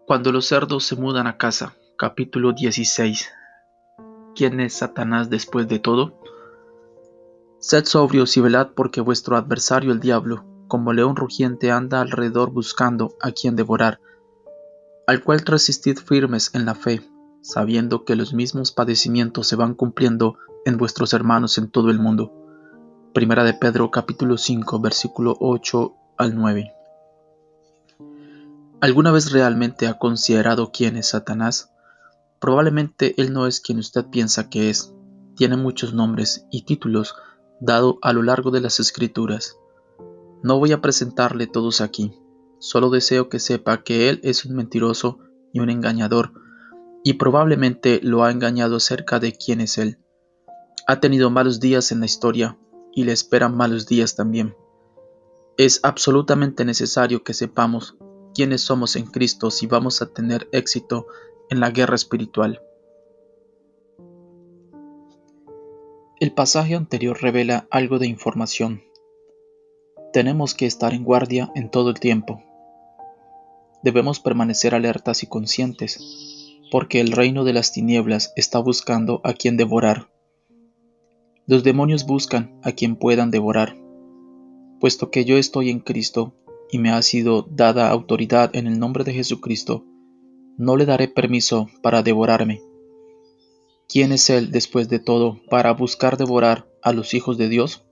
Cuando los cerdos se mudan a casa, capítulo 16. ¿Quién es Satanás después de todo? Sed sobrios y velad, porque vuestro adversario el diablo, como león rugiente, anda alrededor buscando a quien devorar, al cual resistid firmes en la fe, sabiendo que los mismos padecimientos se van cumpliendo en vuestros hermanos en todo el mundo. Primera de Pedro capítulo 5, versículo 8 al 9. ¿Alguna vez realmente ha considerado quién es Satanás? Probablemente él no es quien usted piensa que es. Tiene muchos nombres y títulos dado a lo largo de las Escrituras. No voy a presentarle todos aquí. Solo deseo que sepa que él es un mentiroso y un engañador, y probablemente lo ha engañado acerca de quién es él. Ha tenido malos días en la historia y le esperan malos días también. Es absolutamente necesario que sepamos quiénes somos en Cristo si vamos a tener éxito en la guerra espiritual. El pasaje anterior revela algo de información. Tenemos que estar en guardia en todo el tiempo. Debemos permanecer alertas y conscientes, porque el reino de las tinieblas está buscando a quien devorar. Los demonios buscan a quien puedan devorar. Puesto que yo estoy en Cristo y me ha sido dada autoridad en el nombre de Jesucristo, no le daré permiso para devorarme. ¿Quién es Él después de todo para buscar devorar a los hijos de Dios?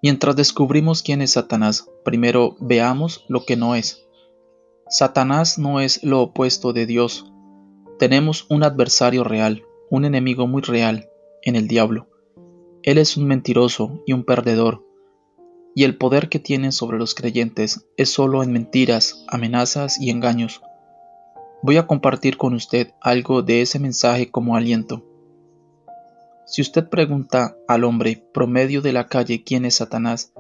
Mientras descubrimos quién es Satanás, primero veamos lo que no es. Satanás no es lo opuesto de Dios. Tenemos un adversario real, un enemigo muy real, en el diablo. Él es un mentiroso y un perdedor, y el poder que tiene sobre los creyentes es solo en mentiras, amenazas y engaños. Voy a compartir con usted algo de ese mensaje como aliento. Si usted pregunta al hombre promedio de la calle quién es Satanás,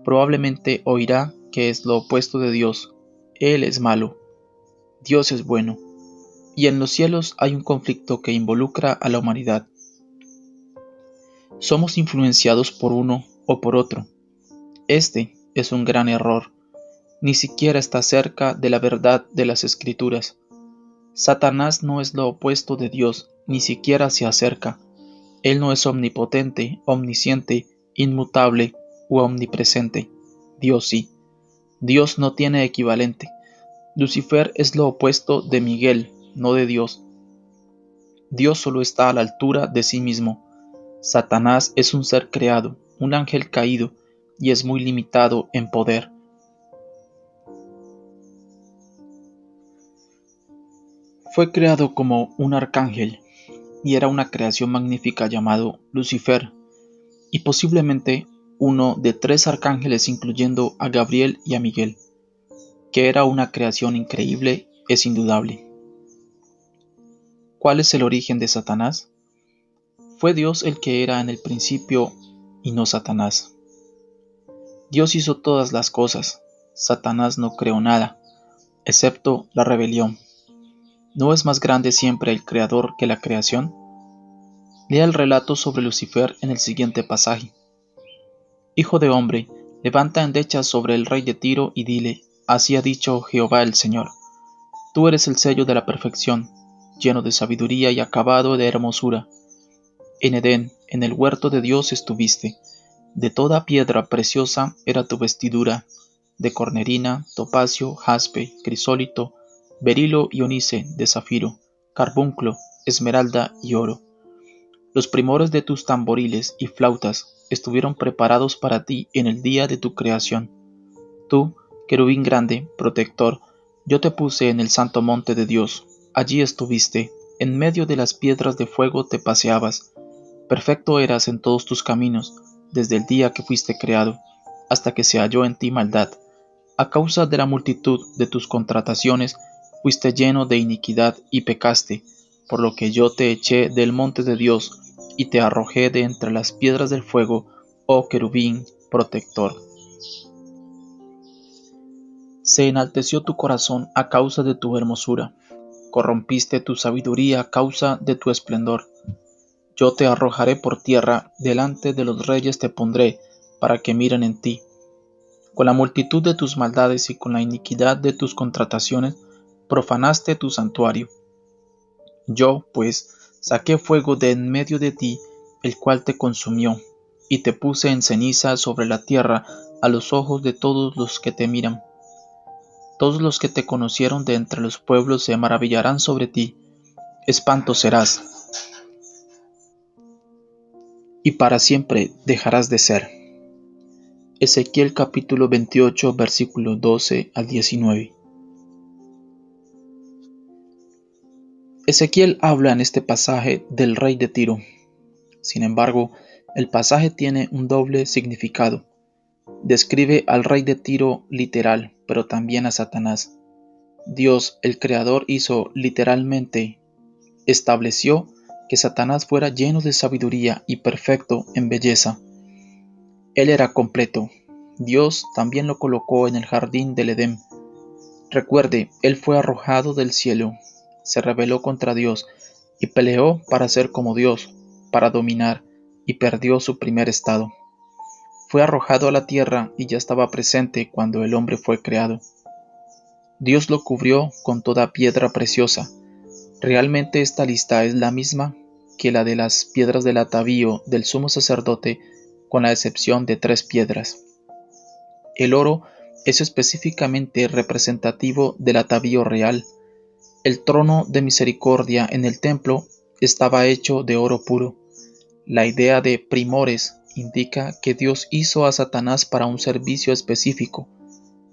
probablemente oirá que es lo opuesto de Dios. Él es malo, Dios es bueno, y en los cielos hay un conflicto que involucra a la humanidad. Somos influenciados por uno o por otro. Este es un gran error. Ni siquiera está cerca de la verdad de las Escrituras. Satanás no es lo opuesto de Dios, ni siquiera se acerca. Él no es omnipotente, omnisciente, inmutable u omnipresente. Dios sí. Dios no tiene equivalente. Lucifer es lo opuesto de Miguel, no de Dios. Dios solo está a la altura de sí mismo. Satanás es un ser creado, un ángel caído, y es muy limitado en poder. Fue creado como un arcángel, y era una creación magnífica llamado Lucifer, y posiblemente uno de 3 arcángeles incluyendo a Gabriel y a Miguel. Que era una creación increíble es indudable. ¿Cuál es el origen de Satanás? Fue Dios el que era en el principio y no Satanás. Dios hizo todas las cosas, Satanás no creó nada, excepto la rebelión. ¿No es más grande siempre el Creador que la creación? Lea el relato sobre Lucifer en el siguiente pasaje. Hijo de hombre, levanta endechas sobre el rey de Tiro y dile, así ha dicho Jehová el Señor. Tú eres el sello de la perfección, lleno de sabiduría y acabado de hermosura. En Edén, en el huerto de Dios estuviste. De toda piedra preciosa era tu vestidura, de cornerina, topacio, jaspe, crisólito, berilo y onice, de zafiro, carbunclo, esmeralda y oro. Los primores de tus tamboriles y flautas estuvieron preparados para ti en el día de tu creación. Tú, querubín grande, protector, yo te puse en el santo monte de Dios. Allí estuviste, en medio de las piedras de fuego te paseabas. Perfecto eras en todos tus caminos, desde el día que fuiste creado, hasta que se halló en ti maldad. A causa de la multitud de tus contrataciones, fuiste lleno de iniquidad y pecaste, por lo que yo te eché del monte de Dios, y te arrojé de entre las piedras del fuego, oh querubín protector. Se enalteció tu corazón a causa de tu hermosura, corrompiste tu sabiduría a causa de tu esplendor. Yo te arrojaré por tierra, delante de los reyes te pondré, para que miren en ti. Con la multitud de tus maldades y con la iniquidad de tus contrataciones, profanaste tu santuario. Yo, pues, saqué fuego de en medio de ti, el cual te consumió, y te puse en ceniza sobre la tierra a los ojos de todos los que te miran. Todos los que te conocieron de entre los pueblos se maravillarán sobre ti. Espanto serás, y para siempre dejarás de ser. Ezequiel capítulo 28, versículo 12 al 19. Ezequiel habla en este pasaje del rey de Tiro. Sin embargo, el pasaje tiene un doble significado. Describe al rey de Tiro literal, pero también a Satanás. Dios, el Creador, hizo literalmente, estableció que Satanás fuera lleno de sabiduría y perfecto en belleza. Él era completo. Dios también lo colocó en el jardín del Edén. Recuerde, él fue arrojado del cielo, se rebeló contra Dios y peleó para ser como Dios, para dominar, y perdió su primer estado. Fue arrojado a la tierra y ya estaba presente cuando el hombre fue creado. Dios lo cubrió con toda piedra preciosa. Realmente esta lista es la misma que la de las piedras del atavío del sumo sacerdote, con la excepción de 3 piedras. El oro es específicamente representativo del atavío real. El trono de misericordia en el templo estaba hecho de oro puro. La idea de primores indica que Dios hizo a Satanás para un servicio específico.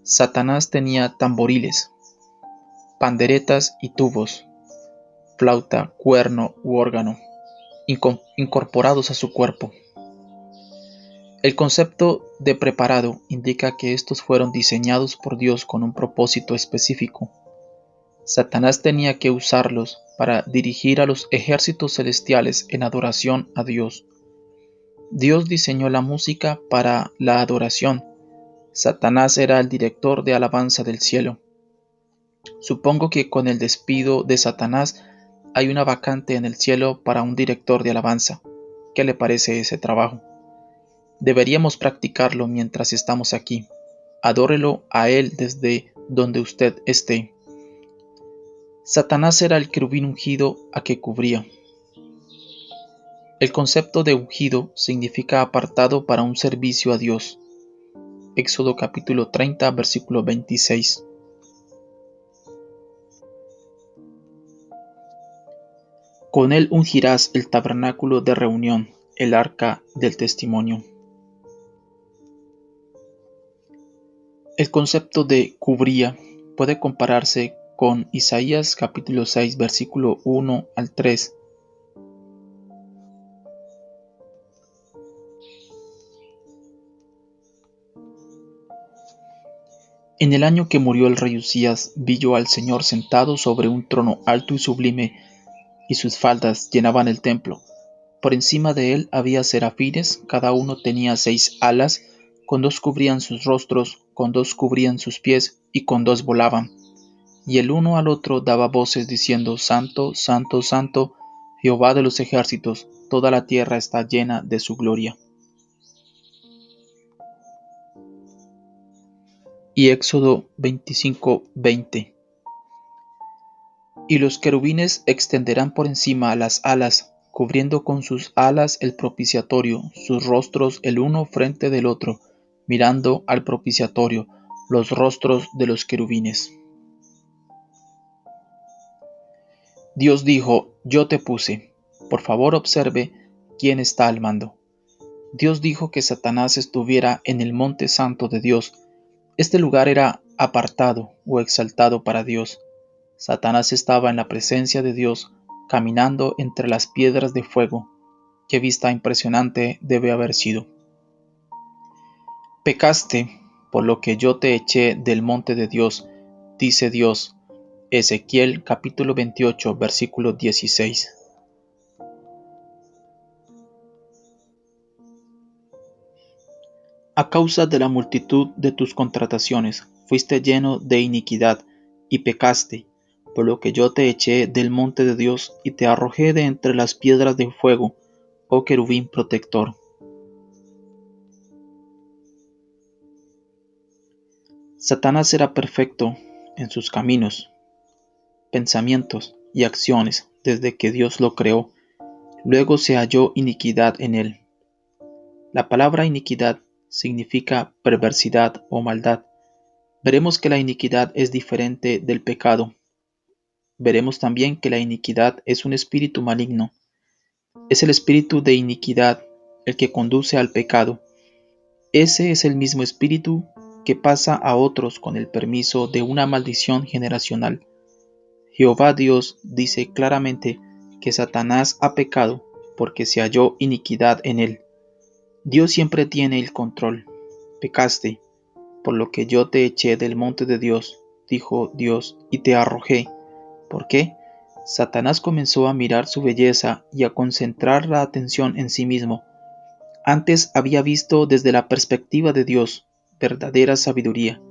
Satanás tenía tamboriles, panderetas y tubos, flauta, cuerno u órgano, incorporados a su cuerpo. El concepto de preparado indica que estos fueron diseñados por Dios con un propósito específico. Satanás tenía que usarlos para dirigir a los ejércitos celestiales en adoración a Dios. Dios diseñó la música para la adoración. Satanás era el director de alabanza del cielo. Supongo que con el despido de Satanás hay una vacante en el cielo para un director de alabanza. ¿Qué le parece ese trabajo? Deberíamos practicarlo mientras estamos aquí. Adórelo a Él desde donde usted esté. Satanás era el querubín ungido a que cubría. El concepto de ungido significa apartado para un servicio a Dios. Éxodo capítulo 30, versículo 26. Con él ungirás el tabernáculo de reunión, el arca del testimonio. El concepto de cubría puede compararse con Isaías capítulo 6, versículo 1 al 3. En el año que murió el rey Usías, vi yo al Señor sentado sobre un trono alto y sublime, y sus faldas llenaban el templo. Por encima de él había serafines, cada uno tenía 6 alas, con 2 cubrían sus rostros, con 2 cubrían sus pies, y con 2 volaban. Y el uno al otro daba voces diciendo: Santo, Santo, Santo, Jehová de los ejércitos, toda la tierra está llena de su gloria. Y Éxodo 25:20. Y los querubines extenderán por encima las alas, cubriendo con sus alas el propiciatorio, sus rostros el uno frente del otro, mirando al propiciatorio, los rostros de los querubines. Dios dijo: Yo te puse. Por favor, observe quién está al mando. Dios dijo que Satanás estuviera en el monte santo de Dios. Este lugar era apartado o exaltado para Dios. Satanás estaba en la presencia de Dios, caminando entre las piedras de fuego. Qué vista impresionante debe haber sido. Pecaste, por lo que yo te eché del monte de Dios, dice Dios. Ezequiel capítulo 28, versículo 16. A causa de la multitud de tus contrataciones, fuiste lleno de iniquidad, y pecaste, por lo que yo te eché del monte de Dios, y te arrojé de entre las piedras de fuego, oh querubín protector. Satanás era perfecto en sus caminos, pensamientos y acciones desde que Dios lo creó. Luego se halló iniquidad en él. La palabra iniquidad significa perversidad o maldad. Veremos que la iniquidad es diferente del pecado. Veremos también que la iniquidad es un espíritu maligno. Es el espíritu de iniquidad el que conduce al pecado. Ese es el mismo espíritu que pasa a otros con el permiso de una maldición generacional. Jehová Dios dice claramente que Satanás ha pecado porque se halló iniquidad en él. Dios siempre tiene el control. Pecaste, por lo que yo te eché del monte de Dios, dijo Dios, y te arrojé. ¿Por qué? Satanás comenzó a mirar su belleza y a concentrar la atención en sí mismo. Antes había visto desde la perspectiva de Dios verdadera sabiduría,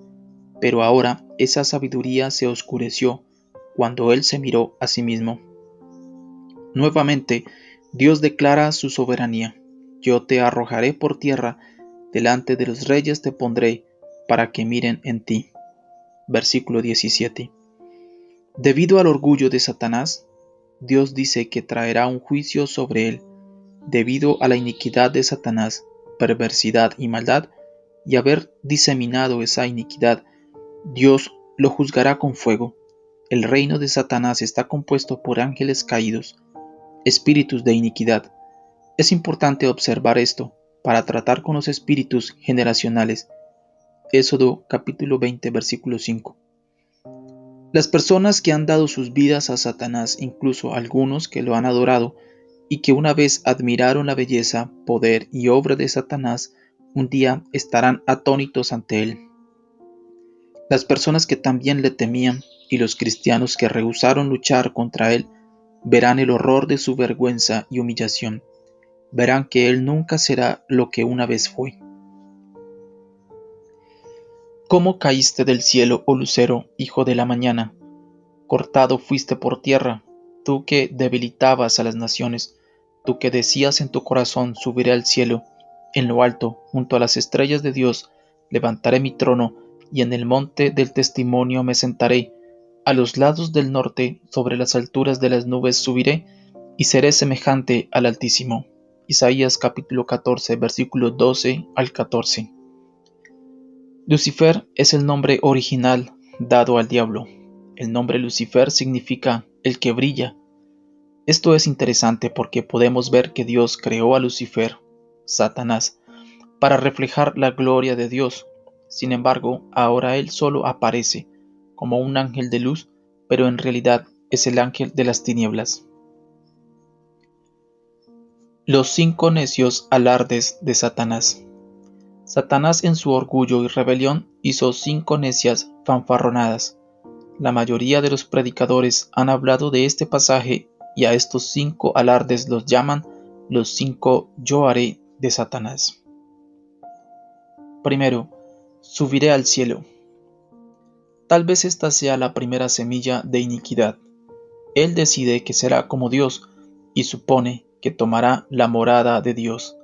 pero ahora esa sabiduría se oscureció cuando él se miró a sí mismo. Nuevamente, Dios declara su soberanía. Yo te arrojaré por tierra, delante de los reyes te pondré, para que miren en ti. Versículo 17. Debido al orgullo de Satanás, Dios dice que traerá un juicio sobre él. Debido a la iniquidad de Satanás, perversidad y maldad, y haber diseminado esa iniquidad, Dios lo juzgará con fuego. El reino de Satanás está compuesto por ángeles caídos, espíritus de iniquidad. Es importante observar esto para tratar con los espíritus generacionales. Éxodo capítulo 20, versículo 5. Las personas que han dado sus vidas a Satanás, incluso algunos que lo han adorado y que una vez admiraron la belleza, poder y obra de Satanás, un día estarán atónitos ante él. Las personas que también le temían y los cristianos que rehusaron luchar contra él verán el horror de su vergüenza y humillación. Verán que él nunca será lo que una vez fue. ¿Cómo caíste del cielo, oh lucero, hijo de la mañana? Cortado fuiste por tierra, tú que debilitabas a las naciones, tú que decías en tu corazón: subiré al cielo, en lo alto, junto a las estrellas de Dios, levantaré mi trono, y en el monte del testimonio me sentaré, a los lados del norte, sobre las alturas de las nubes subiré, y seré semejante al Altísimo. Isaías capítulo 14, versículos 12 al 14. Lucifer es el nombre original dado al diablo. El nombre Lucifer significa el que brilla. Esto es interesante porque podemos ver que Dios creó a Lucifer, Satanás, para reflejar la gloria de Dios. Sin embargo, ahora él solo aparece como un ángel de luz, pero en realidad es el ángel de las tinieblas. Los 5 necios alardes de Satanás. Satanás en su orgullo y rebelión hizo 5 necias fanfarronadas. La mayoría de los predicadores han hablado de este pasaje y a estos 5 alardes los llaman los 5 yo haré de Satanás. Primero, subiré al cielo. Tal vez esta sea la primera semilla de iniquidad. Él decide que será como Dios y supone que tomará la morada de Dios.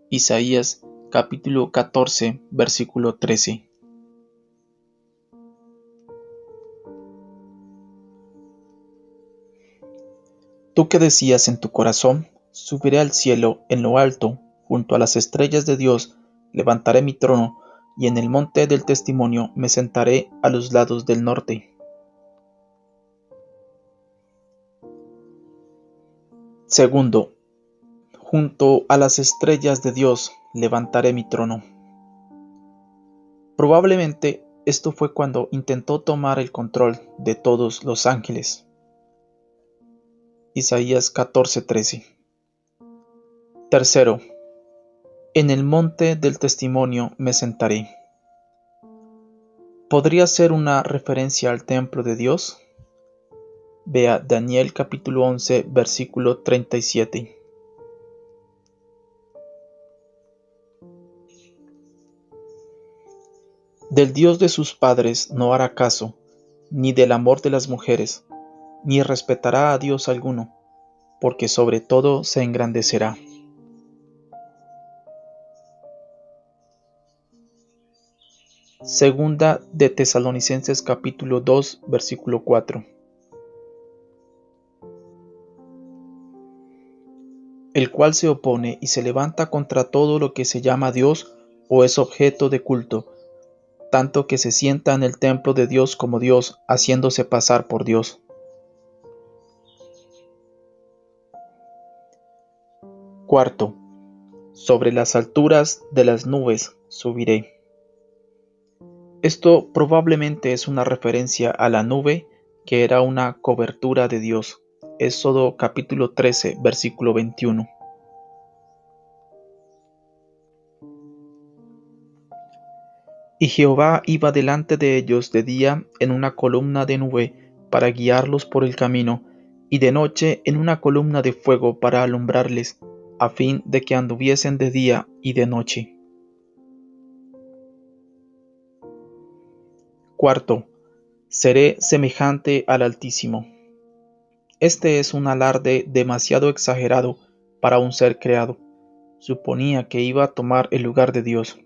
Isaías capítulo 14, versículo 13. Tú que decías en tu corazón: subiré al cielo, en lo alto, junto a las estrellas de Dios, levantaré mi trono, y en el monte del testimonio me sentaré a los lados del norte. Segundo, junto a las estrellas de Dios levantaré mi trono. Probablemente esto fue cuando intentó tomar el control de todos los ángeles. Isaías 14:13. Tercero, en el monte del testimonio me sentaré. ¿Podría ser una referencia al templo de Dios? Vea Daniel capítulo 11, versículo 37. Del Dios de sus padres no hará caso, ni del amor de las mujeres, ni respetará a Dios alguno, porque sobre todo se engrandecerá. Segunda de Tesalonicenses capítulo 2, versículo 4. El cual se opone y se levanta contra todo lo que se llama Dios o es objeto de culto, tanto que se sienta en el templo de Dios como Dios, haciéndose pasar por Dios. Cuarto, sobre las alturas de las nubes subiré. Esto probablemente es una referencia a la nube, que era una cobertura de Dios. Éxodo capítulo 13, versículo 21. Y Jehová iba delante de ellos de día en una columna de nube para guiarlos por el camino, y de noche en una columna de fuego para alumbrarles, a fin de que anduviesen de día y de noche. Cuarto, seré semejante al Altísimo. Este es un alarde demasiado exagerado para un ser creado. Suponía que iba a tomar el lugar de Dios.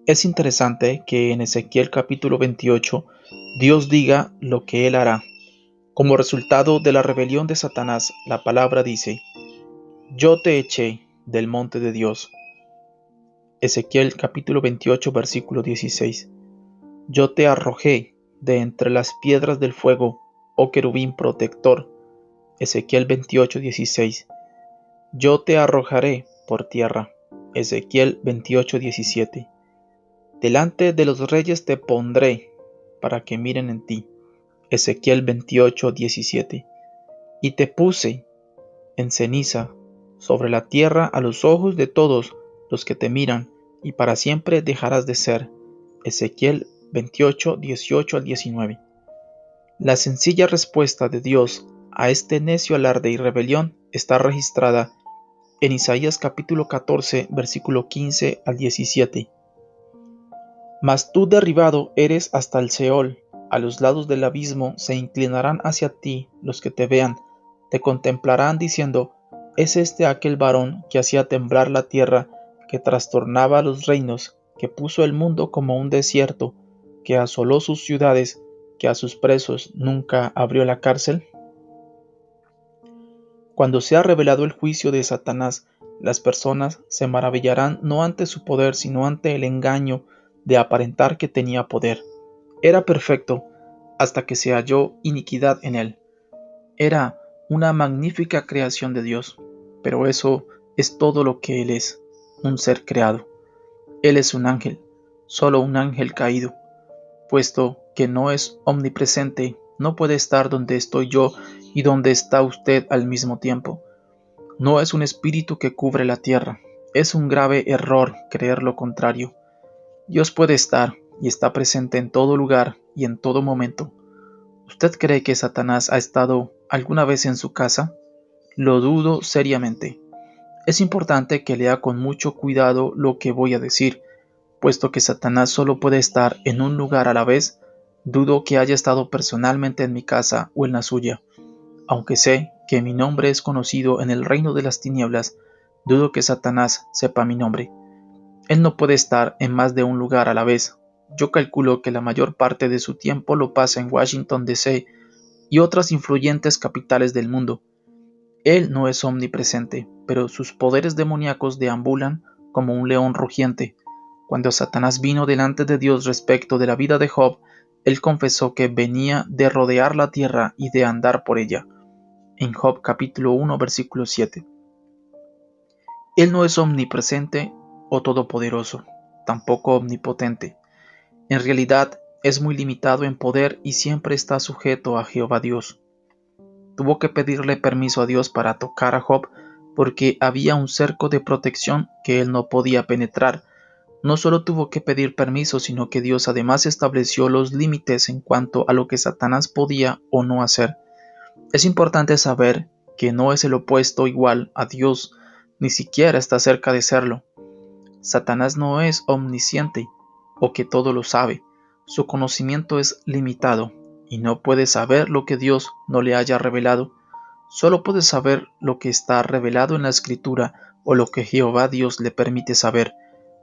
Es interesante que en Ezequiel capítulo 28 Dios diga lo que Él hará. Como resultado de la rebelión de Satanás, la palabra dice: Yo te eché del monte de Dios. Ezequiel capítulo 28 versículo 16. Yo te arrojé de entre las piedras del fuego, oh querubín protector. Ezequiel 28, 16. Yo te arrojaré por tierra. Ezequiel 28, 17. Delante de los reyes te pondré para que miren en ti. Ezequiel 28, 17. Y te puse en ceniza sobre la tierra a los ojos de todos los que te miran, y para siempre dejarás de ser. Ezequiel 28, 18 al 19. La sencilla respuesta de Dios a este necio alarde y rebelión está registrada en Isaías capítulo 14, versículo 15 al 17. Mas tú derribado eres hasta el Seol, a los lados del abismo se inclinarán hacia ti los que te vean, te contemplarán diciendo: ¿Es este aquel varón que hacía temblar la tierra, que trastornaba los reinos, que puso el mundo como un desierto, que asoló sus ciudades, que a sus presos nunca abrió la cárcel? Cuando sea revelado el juicio de Satanás, las personas se maravillarán no ante su poder, sino ante el engaño de aparentar que tenía poder. Era perfecto hasta que se halló iniquidad en él. Era una magnífica creación de Dios, pero eso es todo lo que él es, un ser creado. Él es un ángel, solo un ángel caído. Puesto que no es omnipresente, no puede estar donde estoy yo y donde está usted al mismo tiempo. No es un espíritu que cubre la tierra. Es un grave error creer lo contrario. Dios puede estar y está presente en todo lugar y en todo momento. ¿Usted cree que Satanás ha estado alguna vez en su casa? Lo dudo seriamente. Es importante que lea con mucho cuidado lo que voy a decir, puesto que Satanás solo puede estar en un lugar a la vez. Dudo que haya estado personalmente en mi casa o en la suya. Aunque sé que mi nombre es conocido en el reino de las tinieblas, dudo que Satanás sepa mi nombre. Él no puede estar en más de un lugar a la vez. Yo calculo que la mayor parte de su tiempo lo pasa en Washington, D.C. y otras influyentes capitales del mundo. Él no es omnipresente, pero sus poderes demoníacos deambulan como un león rugiente. Cuando Satanás vino delante de Dios respecto de la vida de Job, él confesó que venía de rodear la tierra y de andar por ella. En Job capítulo 1, versículo 7. Él no es omnipresente o todopoderoso, tampoco omnipotente. En realidad, es muy limitado en poder y siempre está sujeto a Jehová Dios. Tuvo que pedirle permiso a Dios para tocar a Job porque había un cerco de protección que él no podía penetrar. No solo tuvo que pedir permiso, sino que Dios además estableció los límites en cuanto a lo que Satanás podía o no hacer. Es importante saber que no es el opuesto igual a Dios, ni siquiera está cerca de serlo. Satanás no es omnisciente o que todo lo sabe. Su conocimiento es limitado y no puede saber lo que Dios no le haya revelado. Solo puede saber lo que está revelado en la Escritura o lo que Jehová Dios le permite saber.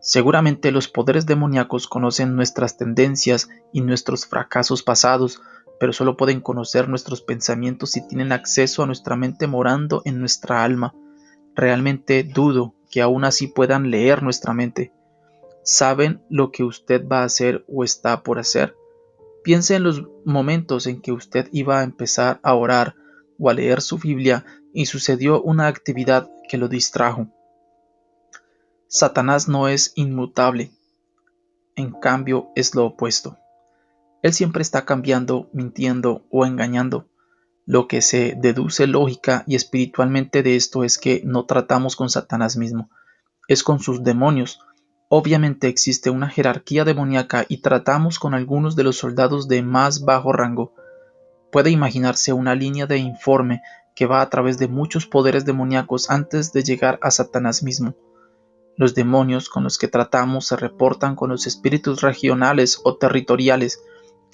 Seguramente los poderes demoníacos conocen nuestras tendencias y nuestros fracasos pasados, pero solo pueden conocer nuestros pensamientos si tienen acceso a nuestra mente morando en nuestra alma. Realmente dudo que aún así puedan leer nuestra mente. ¿Saben lo que usted va a hacer o está por hacer? Piense en los momentos en que usted iba a empezar a orar o a leer su Biblia y sucedió una actividad que lo distrajo. Satanás no es inmutable, en cambio es lo opuesto. Él siempre está cambiando, mintiendo o engañando. Lo que se deduce lógica y espiritualmente de esto es que no tratamos con Satanás mismo, es con sus demonios. Obviamente existe una jerarquía demoníaca y tratamos con algunos de los soldados de más bajo rango. Puede imaginarse una línea de informe que va a través de muchos poderes demoníacos antes de llegar a Satanás mismo. Los demonios con los que tratamos se reportan con los espíritus regionales o territoriales,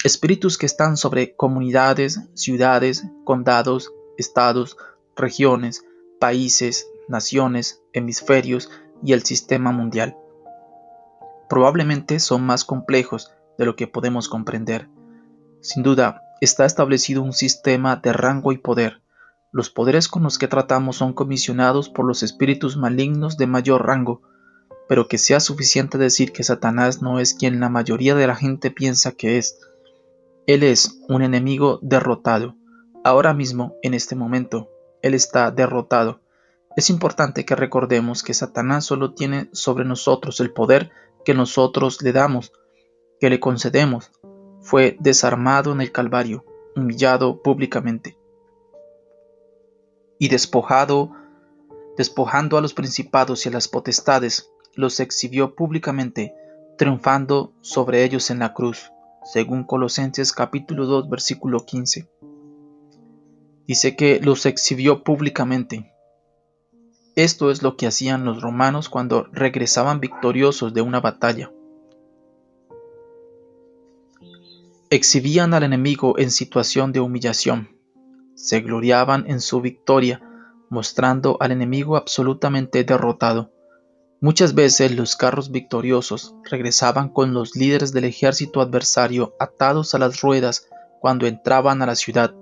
espíritus que están sobre comunidades, ciudades, condados, estados, regiones, países, naciones, hemisferios y el sistema mundial. Probablemente son más complejos de lo que podemos comprender. Sin duda, está establecido un sistema de rango y poder. Los poderes con los que tratamos son comisionados por los espíritus malignos de mayor rango, pero que sea suficiente decir que Satanás no es quien la mayoría de la gente piensa que es. Él es un enemigo derrotado. Ahora mismo, en este momento, él está derrotado. Es importante que recordemos que Satanás solo tiene sobre nosotros el poder que nosotros le damos, que le concedemos. Fue desarmado en el Calvario, humillado públicamente y despojando a los principados y a las potestades, los exhibió públicamente, triunfando sobre ellos en la cruz, según Colosenses capítulo 2, versículo 15. Dice que los exhibió públicamente. Esto es lo que hacían los romanos cuando regresaban victoriosos de una batalla. Exhibían al enemigo en situación de humillación. Se gloriaban en su victoria, mostrando al enemigo absolutamente derrotado. Muchas veces los carros victoriosos regresaban con los líderes del ejército adversario atados a las ruedas cuando entraban a la ciudad.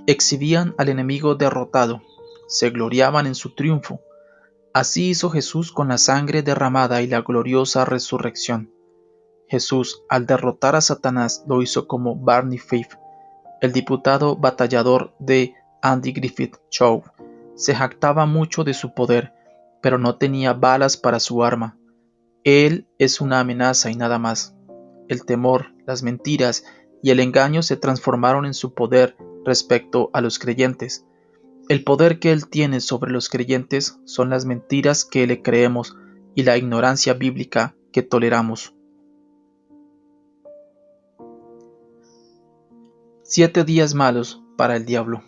Exhibían al enemigo derrotado, se gloriaban en su triunfo. Así hizo Jesús con la sangre derramada y la gloriosa resurrección. Jesús, al derrotar a Satanás, lo hizo como Barney Fife, el diputado batallador de Andy Griffith Show. Se jactaba mucho de su poder, pero no tenía balas para su arma. Él es una amenaza y nada más. El temor, las mentiras y el engaño se transformaron en su poder respecto a los creyentes. El poder que él tiene sobre los creyentes son las mentiras que le creemos y la ignorancia bíblica que toleramos. 7 días malos para el diablo.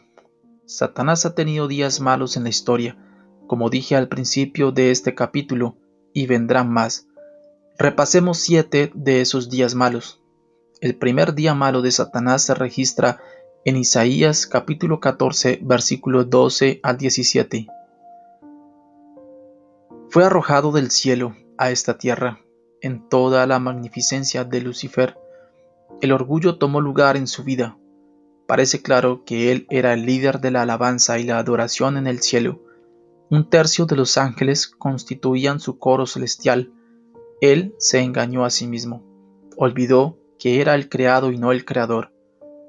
Satanás ha tenido días malos en la historia, como dije al principio de este capítulo, y vendrán más. Repasemos 7 de esos días malos. El primer día malo de Satanás se registra en Isaías capítulo 14, versículos 12 al 17. Fue arrojado del cielo a esta tierra, en toda la magnificencia de Lucifer. El orgullo tomó lugar en su vida. Parece claro que él era el líder de la alabanza y la adoración en el cielo. Un tercio de los ángeles constituían su coro celestial. Él se engañó a sí mismo. Olvidó que era el creado y no el creador.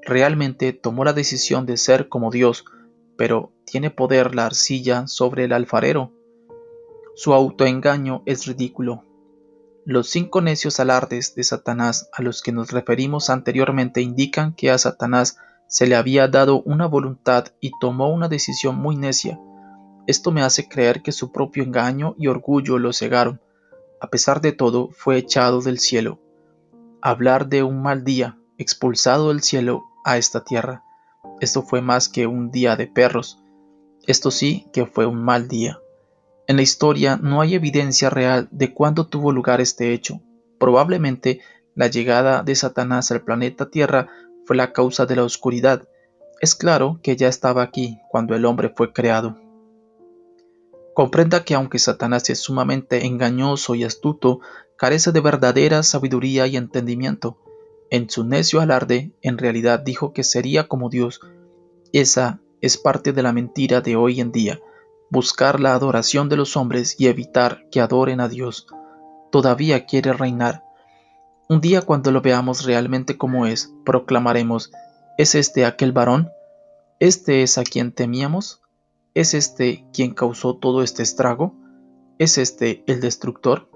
Realmente tomó la decisión de ser como Dios, pero ¿tiene poder la arcilla sobre el alfarero? Su autoengaño es ridículo. Los 5 necios alardes de Satanás a los que nos referimos anteriormente indican que a Satanás se le había dado una voluntad y tomó una decisión muy necia. Esto me hace creer que su propio engaño y orgullo lo cegaron. A pesar de todo, fue echado del cielo. Hablar de un mal día, expulsado del cielo a esta tierra. Esto fue más que un día de perros. Esto sí que fue un mal día. En la historia no hay evidencia real de cuándo tuvo lugar este hecho. Probablemente la llegada de Satanás al planeta Tierra fue la causa de la oscuridad. Es claro que ya estaba aquí cuando el hombre fue creado. Comprenda que aunque Satanás es sumamente engañoso y astuto, carece de verdadera sabiduría y entendimiento. En su necio alarde, en realidad dijo que sería como Dios. Esa es parte de la mentira de hoy en día, buscar la adoración de los hombres y evitar que adoren a Dios. Todavía quiere reinar. Un día cuando lo veamos realmente como es, proclamaremos: ¿es este aquel varón? ¿Este es a quien temíamos? ¿Es este quien causó todo este estrago? ¿Es este el destructor?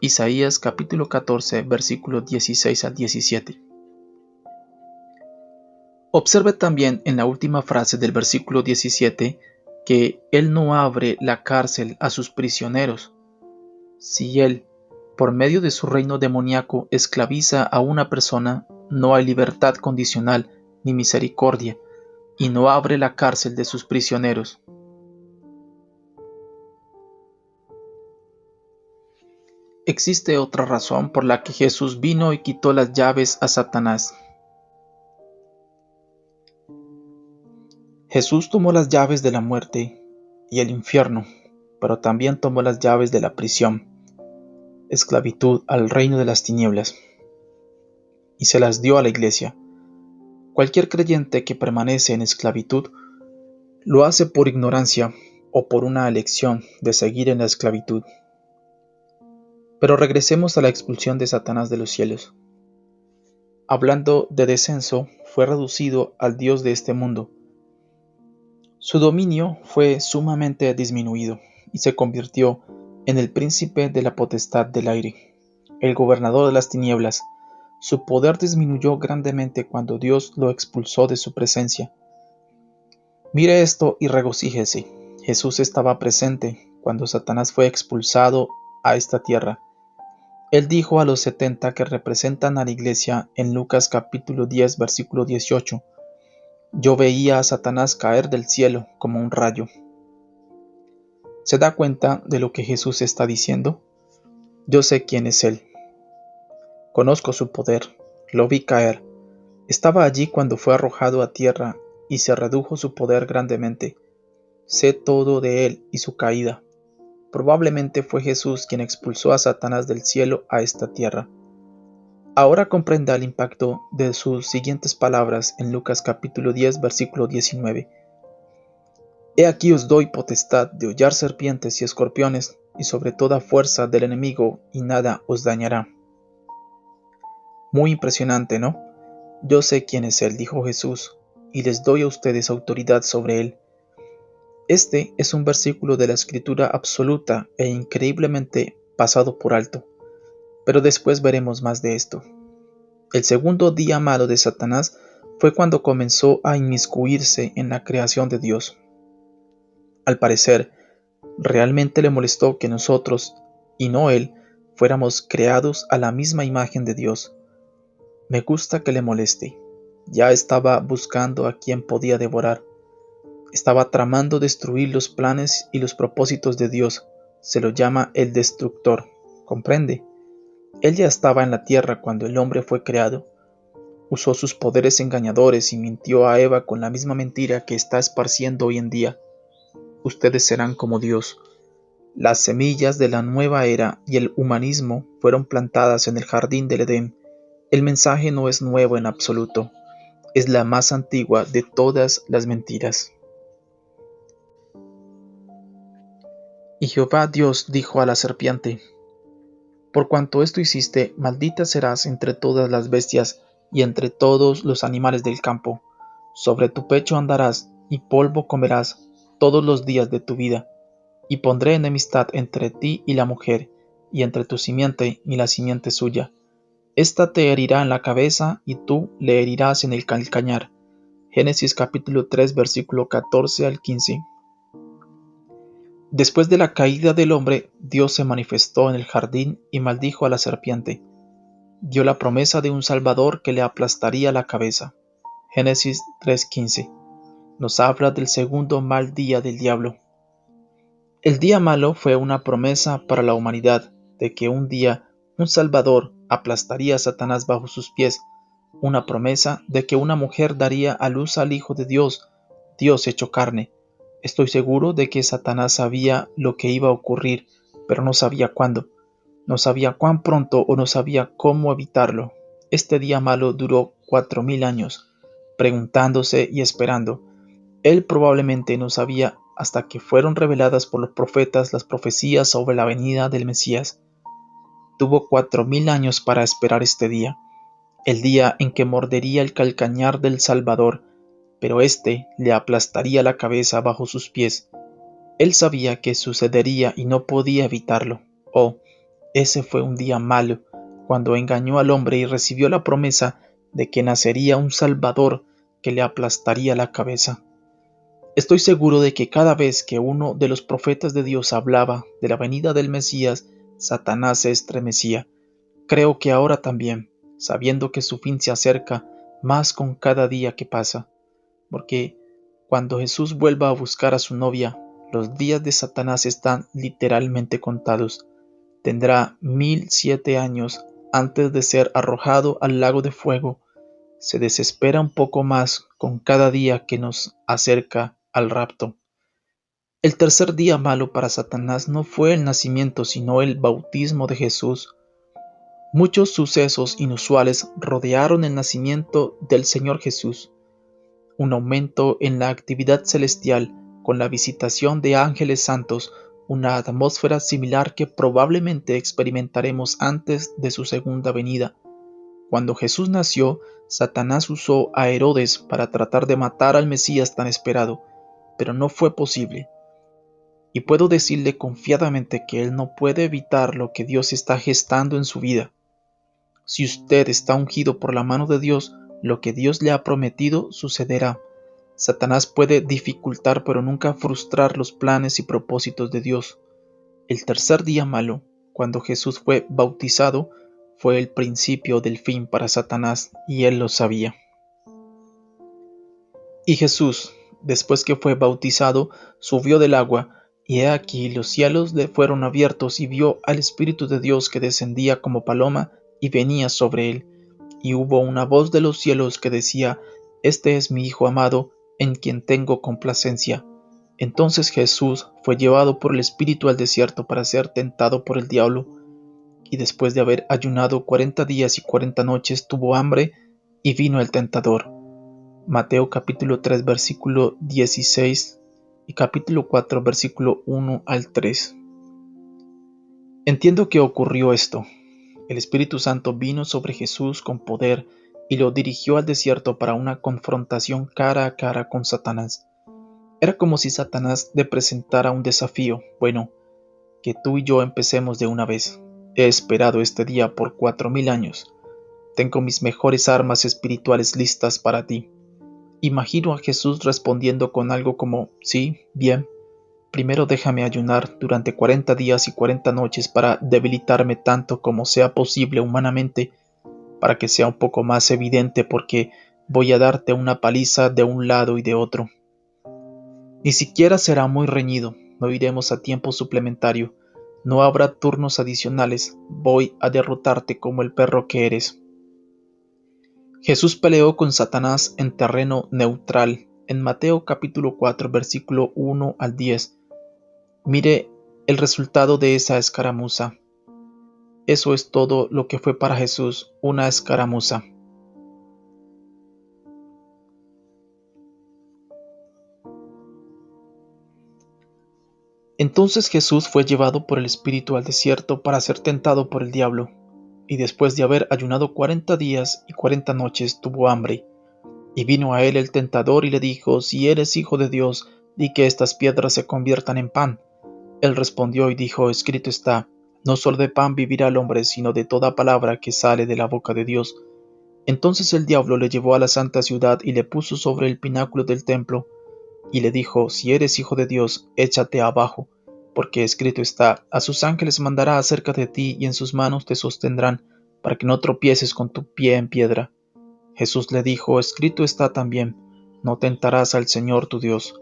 Isaías capítulo 14, versículos 16 al 17. Observe también en la última frase del versículo 17 que Él no abre la cárcel a sus prisioneros. Si Él, por medio de su reino demoníaco, esclaviza a una persona, no hay libertad condicional ni misericordia, y no abre la cárcel de sus prisioneros. Existe otra razón por la que Jesús vino y quitó las llaves a Satanás. Jesús tomó las llaves de la muerte y el infierno, pero también tomó las llaves de la prisión, esclavitud al reino de las tinieblas, y se las dio a la iglesia. Cualquier creyente que permanece en esclavitud lo hace por ignorancia o por una elección de seguir en la esclavitud. Pero regresemos a la expulsión de Satanás de los cielos. Hablando de descenso, fue reducido al Dios de este mundo. Su dominio fue sumamente disminuido y se convirtió en el príncipe de la potestad del aire, el gobernador de las tinieblas. Su poder disminuyó grandemente cuando Dios lo expulsó de su presencia. Mire esto y regocíjese. Jesús estaba presente cuando Satanás fue expulsado a esta tierra. Él dijo a los 70 que representan a la iglesia en Lucas capítulo 10, versículo 18: Yo veía a Satanás caer del cielo como un rayo. ¿Se da cuenta de lo que Jesús está diciendo? Yo sé quién es Él. Conozco su poder. Lo vi caer. Estaba allí cuando fue arrojado a tierra y se redujo su poder grandemente. Sé todo de Él y su caída. Probablemente fue Jesús quien expulsó a Satanás del cielo a esta tierra. Ahora comprenda el impacto de sus siguientes palabras en Lucas capítulo 10, versículo 19. He aquí os doy potestad de hollar serpientes y escorpiones, y sobre toda fuerza del enemigo, y nada os dañará. Muy impresionante, ¿no? Yo sé quién es Él, dijo Jesús, y les doy a ustedes autoridad sobre Él. Este es un versículo de la Escritura absoluta e increíblemente pasado por alto, pero después veremos más de esto. El segundo día malo de Satanás fue cuando comenzó a inmiscuirse en la creación de Dios. Al parecer, realmente le molestó que nosotros, y no él, fuéramos creados a la misma imagen de Dios. Me gusta que le moleste. Ya estaba buscando a quien podía devorar. Estaba tramando destruir los planes y los propósitos de Dios. Se lo llama el destructor. ¿Comprende? Él ya estaba en la tierra cuando el hombre fue creado. Usó sus poderes engañadores y mintió a Eva con la misma mentira que está esparciendo hoy en día. Ustedes serán como Dios. Las semillas de la nueva era y el humanismo fueron plantadas en el jardín del Edén. El mensaje no es nuevo en absoluto. Es la más antigua de todas las mentiras. Y Jehová Dios dijo a la serpiente: Por cuanto esto hiciste, maldita serás entre todas las bestias y entre todos los animales del campo. Sobre tu pecho andarás, y polvo comerás todos los días de tu vida. Y pondré enemistad entre ti y la mujer, y entre tu simiente y la simiente suya. Esta te herirá en la cabeza, y tú le herirás en el calcañar. Génesis capítulo 3, versículo 14 al 15. Después de la caída del hombre, Dios se manifestó en el jardín y maldijo a la serpiente. Dio la promesa de un Salvador que le aplastaría la cabeza. Génesis 3:15. Nos habla del segundo mal día del diablo. El día malo fue una promesa para la humanidad de que un día un Salvador aplastaría a Satanás bajo sus pies, una promesa de que una mujer daría a luz al Hijo de Dios, Dios hecho carne, Estoy seguro de que Satanás sabía lo que iba a ocurrir, pero no sabía cuándo, no sabía cuán pronto o no sabía cómo evitarlo. Este día malo duró 4000 años, preguntándose y esperando. Él probablemente no sabía hasta que fueron reveladas por los profetas las profecías sobre la venida del Mesías. Tuvo 4000 años para esperar este día, el día en que mordería el calcañar del Salvador, pero éste le aplastaría la cabeza bajo sus pies. Él sabía que sucedería y no podía evitarlo. Oh, ese fue un día malo, cuando engañó al hombre y recibió la promesa de que nacería un Salvador que le aplastaría la cabeza. Estoy seguro de que cada vez que uno de los profetas de Dios hablaba de la venida del Mesías, Satanás se estremecía. Creo que ahora también, sabiendo que su fin se acerca más con cada día que pasa, porque cuando Jesús vuelva a buscar a su novia, los días de Satanás están literalmente contados. Tendrá 1007 años antes de ser arrojado al lago de fuego. Se desespera un poco más con cada día que nos acerca al rapto. El tercer día malo para Satanás no fue el nacimiento, sino el bautismo de Jesús. Muchos sucesos inusuales rodearon el nacimiento del Señor Jesús. Un aumento en la actividad celestial con la visitación de ángeles santos, una atmósfera similar que probablemente experimentaremos antes de su segunda venida. Cuando Jesús nació, Satanás usó a Herodes para tratar de matar al Mesías tan esperado, pero no fue posible. Y puedo decirle confiadamente que él no puede evitar lo que Dios está gestando en su vida. Si usted está ungido por la mano de Dios, lo que Dios le ha prometido sucederá. Satanás puede dificultar pero nunca frustrar los planes y propósitos de Dios. El tercer día malo, cuando Jesús fue bautizado, fue el principio del fin para Satanás, y él lo sabía. Y Jesús, después que fue bautizado, subió del agua, y he aquí los cielos le fueron abiertos, y vio al Espíritu de Dios que descendía como paloma y venía sobre él. Y hubo una voz de los cielos que decía: Este es mi Hijo amado, en quien tengo complacencia. Entonces Jesús fue llevado por el Espíritu al desierto para ser tentado por el diablo, y después de haber ayunado 40 días y 40 noches tuvo hambre, y vino el tentador. Mateo capítulo 3 versículo 16 y capítulo 4 versículo 1 al 3. Entiendo que ocurrió esto. El Espíritu Santo vino sobre Jesús con poder y lo dirigió al desierto para una confrontación cara a cara con Satanás. Era como si Satanás le presentara un desafío. Bueno, que tú y yo empecemos de una vez. He esperado este día por 4000 años. Tengo mis mejores armas espirituales listas para ti. Imagino a Jesús respondiendo con algo como: sí, bien, primero déjame ayunar durante 40 días y 40 noches para debilitarme tanto como sea posible humanamente, para que sea un poco más evidente, porque voy a darte una paliza de un lado y de otro. Ni siquiera será muy reñido, no iremos a tiempo suplementario, no habrá turnos adicionales, voy a derrotarte como el perro que eres. Jesús peleó con Satanás en terreno neutral, en Mateo capítulo 4 versículo 1 al 10. Mire el resultado de esa escaramuza. Eso es todo lo que fue para Jesús, una escaramuza. Entonces Jesús fue llevado por el Espíritu al desierto para ser tentado por el diablo, y después de haber ayunado 40 días y 40 noches tuvo hambre. Y vino a él el tentador y le dijo: Si eres hijo de Dios, di que estas piedras se conviertan en pan. Él respondió y dijo: Escrito está, no solo de pan vivirá el hombre, sino de toda palabra que sale de la boca de Dios. Entonces el diablo le llevó a la santa ciudad y le puso sobre el pináculo del templo, y le dijo: Si eres hijo de Dios, échate abajo, porque escrito está: A sus ángeles mandará acerca de ti, y en sus manos te sostendrán, para que no tropieces con tu pie en piedra. Jesús le dijo: Escrito está también: No tentarás al Señor tu Dios.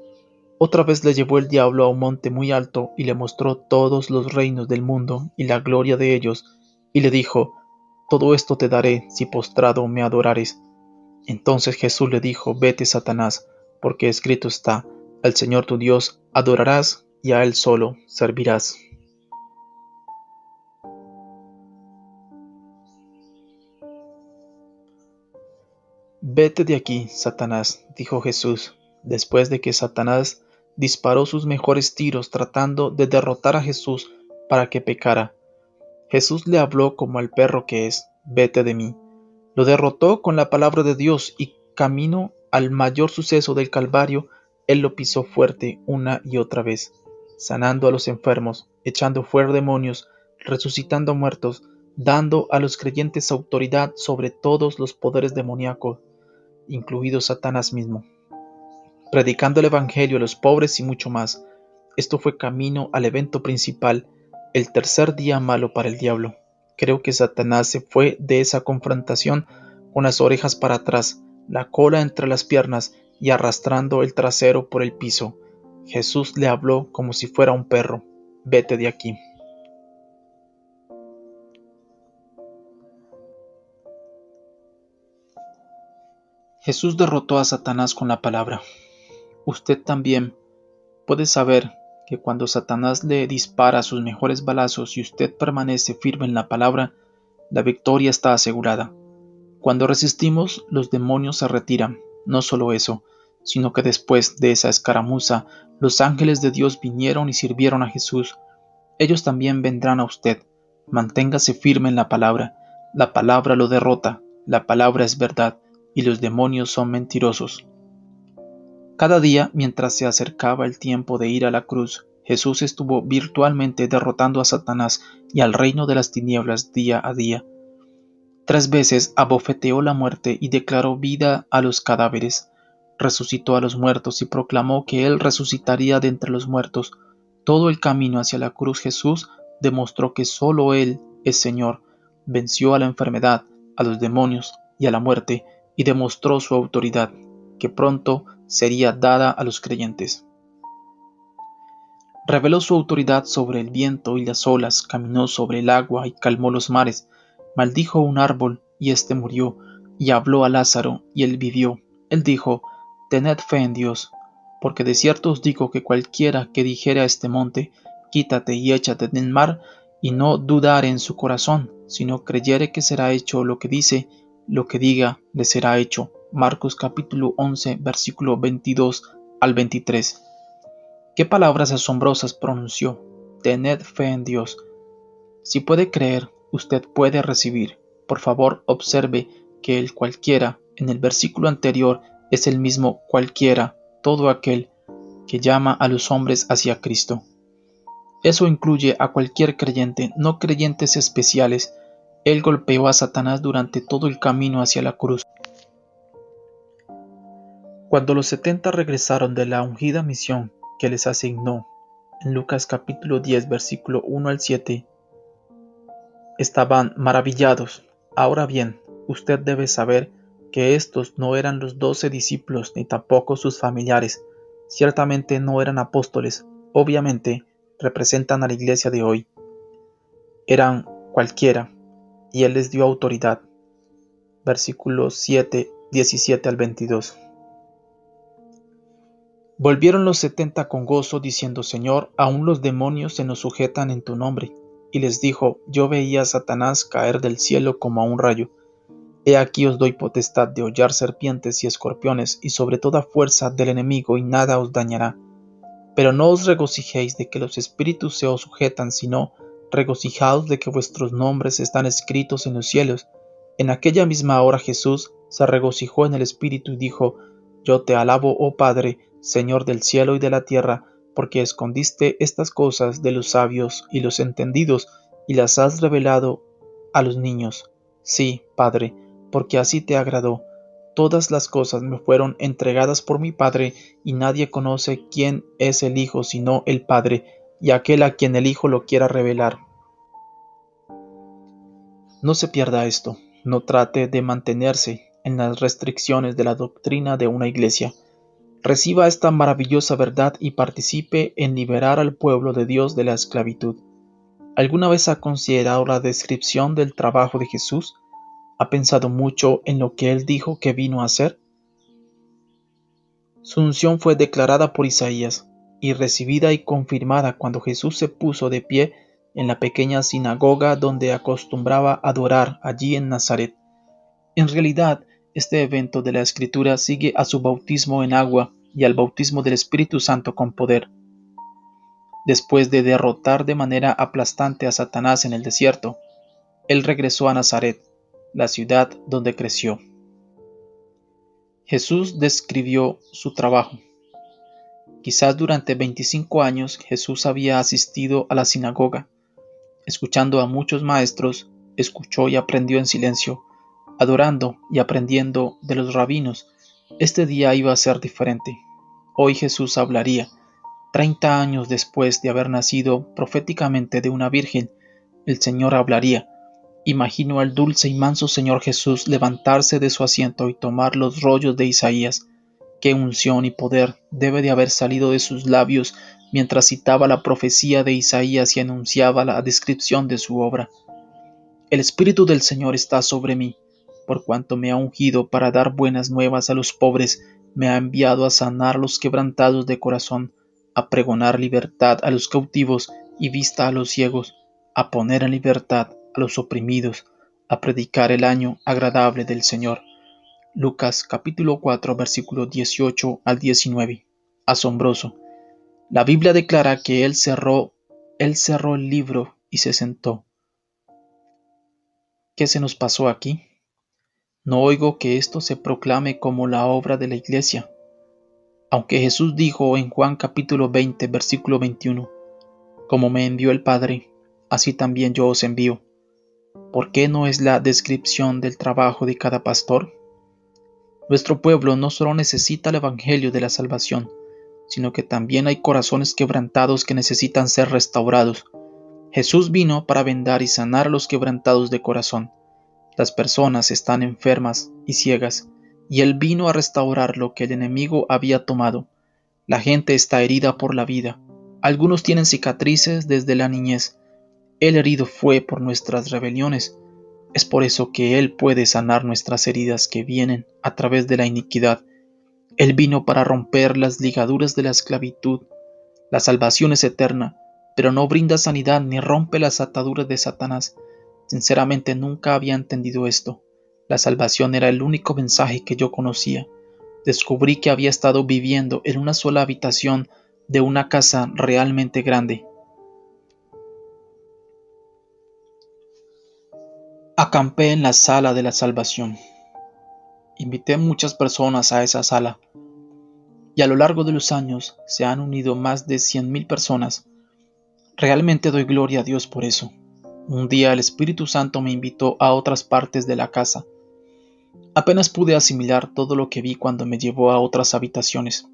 Otra vez le llevó el diablo a un monte muy alto, y le mostró todos los reinos del mundo y la gloria de ellos, y le dijo: Todo esto te daré si postrado me adorares. Entonces Jesús le dijo: Vete, Satanás, porque escrito está: Al Señor tu Dios adorarás y a Él solo servirás. Vete de aquí, Satanás, dijo Jesús, después de que Satanás disparó sus mejores tiros tratando de derrotar a Jesús para que pecara. Jesús le habló como al perro que es, vete de mí. Lo derrotó con la palabra de Dios y camino al mayor suceso del Calvario, Él lo pisó fuerte una y otra vez, sanando a los enfermos, echando fuera demonios, resucitando muertos, dando a los creyentes autoridad sobre todos los poderes demoníacos, incluido Satanás mismo, predicando el Evangelio a los pobres y mucho más. Esto fue camino al evento principal, el tercer día malo para el diablo. Creo que Satanás se fue de esa confrontación con las orejas para atrás, la cola entre las piernas y arrastrando el trasero por el piso. Jesús le habló como si fuera un perro. Vete de aquí. Jesús derrotó a Satanás con la palabra. Usted también puede saber que cuando Satanás le dispara sus mejores balazos y usted permanece firme en la palabra, la victoria está asegurada. Cuando resistimos, los demonios se retiran. No solo eso, sino que después de esa escaramuza, los ángeles de Dios vinieron y sirvieron a Jesús. Ellos también vendrán a usted. Manténgase firme en la palabra. La palabra lo derrota. La palabra es verdad y los demonios son mentirosos. Cada día, mientras se acercaba el tiempo de ir a la cruz, Jesús estuvo virtualmente derrotando a Satanás y al reino de las tinieblas día a día. 3 veces abofeteó la muerte y declaró vida a los cadáveres. Resucitó a los muertos y proclamó que Él resucitaría de entre los muertos. Todo el camino hacia la cruz Jesús demostró que solo Él es Señor. Venció a la enfermedad, a los demonios y a la muerte y demostró su autoridad, que pronto sería dada a los creyentes. Reveló su autoridad sobre el viento y las olas, caminó sobre el agua y calmó los mares, maldijo un árbol y éste murió, y habló a Lázaro y él vivió. Él dijo, tened fe en Dios, porque de cierto os digo que cualquiera que dijere a este monte, quítate y échate en el mar, y no dudare en su corazón, sino creyere que será hecho lo que dice, lo que diga le será hecho. Marcos capítulo 11, versículo 22 al 23. ¿Qué palabras asombrosas pronunció? Tened fe en Dios. Si puede creer, usted puede recibir. Por favor, observe que el cualquiera en el versículo anterior es el mismo cualquiera, todo aquel que llama a los hombres hacia Cristo. Eso incluye a cualquier creyente, no creyentes especiales. Él golpeó a Satanás durante todo el camino hacia la cruz. Cuando los 70 regresaron de la ungida misión que les asignó, en Lucas capítulo 10, versículo 1 al 7, estaban maravillados. Ahora bien, usted debe saber que estos no eran los 12 discípulos ni tampoco sus familiares. Ciertamente no eran apóstoles. Obviamente representan a la iglesia de hoy. Eran cualquiera, y Él les dio autoridad. Versículos 7, 17 al 22. Volvieron los 70 con gozo, diciendo, Señor, aún los demonios se nos sujetan en tu nombre. Y les dijo, yo veía a Satanás caer del cielo como a un rayo. He aquí os doy potestad de hollar serpientes y escorpiones, y sobre toda fuerza del enemigo, y nada os dañará. Pero no os regocijéis de que los espíritus se os sujetan, sino regocijaos de que vuestros nombres están escritos en los cielos. En aquella misma hora Jesús se regocijó en el espíritu y dijo, Yo te alabo, oh Padre, Señor del cielo y de la tierra, porque escondiste estas cosas de los sabios y los entendidos, y las has revelado a los niños. Sí, Padre, porque así te agradó. Todas las cosas me fueron entregadas por mi Padre, y nadie conoce quién es el Hijo sino el Padre, y aquel a quien el Hijo lo quiera revelar. No se pierda esto, no trate de mantenerse en las restricciones de la doctrina de una iglesia. Reciba esta maravillosa verdad y participe en liberar al pueblo de Dios de la esclavitud. ¿Alguna vez ha considerado la descripción del trabajo de Jesús? ¿Ha pensado mucho en lo que Él dijo que vino a hacer? Su unción fue declarada por Isaías y recibida y confirmada cuando Jesús se puso de pie en la pequeña sinagoga donde acostumbraba adorar allí en Nazaret. En realidad, este evento de la Escritura sigue a su bautismo en agua y al bautismo del Espíritu Santo con poder. Después de derrotar de manera aplastante a Satanás en el desierto, él regresó a Nazaret, la ciudad donde creció. Jesús describió su trabajo. Quizás durante 25 años Jesús había asistido a la sinagoga, escuchando a muchos maestros, escuchó y aprendió en silencio, adorando y aprendiendo de los rabinos. Este día iba a ser diferente. Hoy Jesús hablaría. 30 años después de haber nacido proféticamente de una virgen, el Señor hablaría. Imagino al dulce y manso Señor Jesús levantarse de su asiento y tomar los rollos de Isaías. Qué unción y poder debe de haber salido de sus labios mientras citaba la profecía de Isaías y anunciaba la descripción de su obra. El Espíritu del Señor está sobre mí, por cuanto me ha ungido para dar buenas nuevas a los pobres, me ha enviado a sanar a los quebrantados de corazón, a pregonar libertad a los cautivos y vista a los ciegos, a poner en libertad a los oprimidos, a predicar el año agradable del Señor. Lucas capítulo 4 versículo 18 al 19. Asombroso. La Biblia declara que él cerró el libro y se sentó. ¿Qué se nos pasó aquí? No oigo que esto se proclame como la obra de la Iglesia. Aunque Jesús dijo en Juan capítulo 20 versículo 21, como me envió el Padre, así también yo os envío. ¿Por qué no es la descripción del trabajo de cada pastor? Nuestro pueblo no solo necesita el Evangelio de la salvación, sino que también hay corazones quebrantados que necesitan ser restaurados. Jesús vino para vendar y sanar a los quebrantados de corazón. Las personas están enfermas y ciegas, y Él vino a restaurar lo que el enemigo había tomado. La gente está herida por la vida. Algunos tienen cicatrices desde la niñez. El herido fue por nuestras rebeliones. Es por eso que Él puede sanar nuestras heridas que vienen a través de la iniquidad. Él vino para romper las ligaduras de la esclavitud. La salvación es eterna, pero no brinda sanidad ni rompe las ataduras de Satanás. Sinceramente nunca había entendido esto. La salvación era el único mensaje que yo conocía. Descubrí que había estado viviendo en una sola habitación de una casa realmente grande. Acampé en la sala de la salvación. Invité muchas personas a esa sala, y a lo largo de los años se han unido más de 100,000 personas. Realmente doy gloria a Dios por eso. Un día el Espíritu Santo me invitó a otras partes de la casa. Apenas pude asimilar todo lo que vi cuando me llevó a otras habitaciones.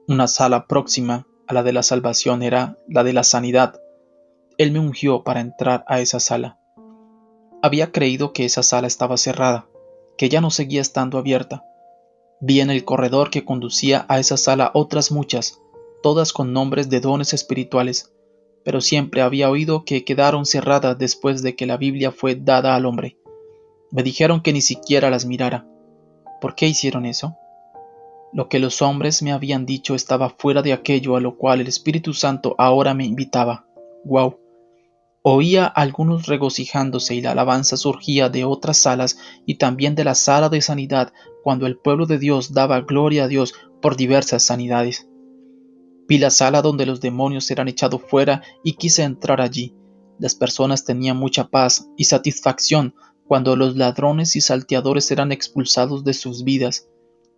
Una sala próxima a la de la salvación era la de la sanidad. Él me ungió para entrar a esa sala. Había creído que esa sala estaba cerrada, que ya no seguía estando abierta. Vi en el corredor que conducía a esa sala otras muchas, todas con nombres de dones espirituales, pero siempre había oído que quedaron cerradas después de que la Biblia fue dada al hombre. Me dijeron que ni siquiera las mirara. ¿Por qué hicieron eso? Lo que los hombres me habían dicho estaba fuera de aquello a lo cual el Espíritu Santo ahora me invitaba. ¡Wow! Oía a algunos regocijándose y la alabanza surgía de otras salas y también de la sala de sanidad cuando el pueblo de Dios daba gloria a Dios por diversas sanidades. Vi la sala donde los demonios eran echados fuera y quise entrar allí. Las personas tenían mucha paz y satisfacción cuando los ladrones y salteadores eran expulsados de sus vidas.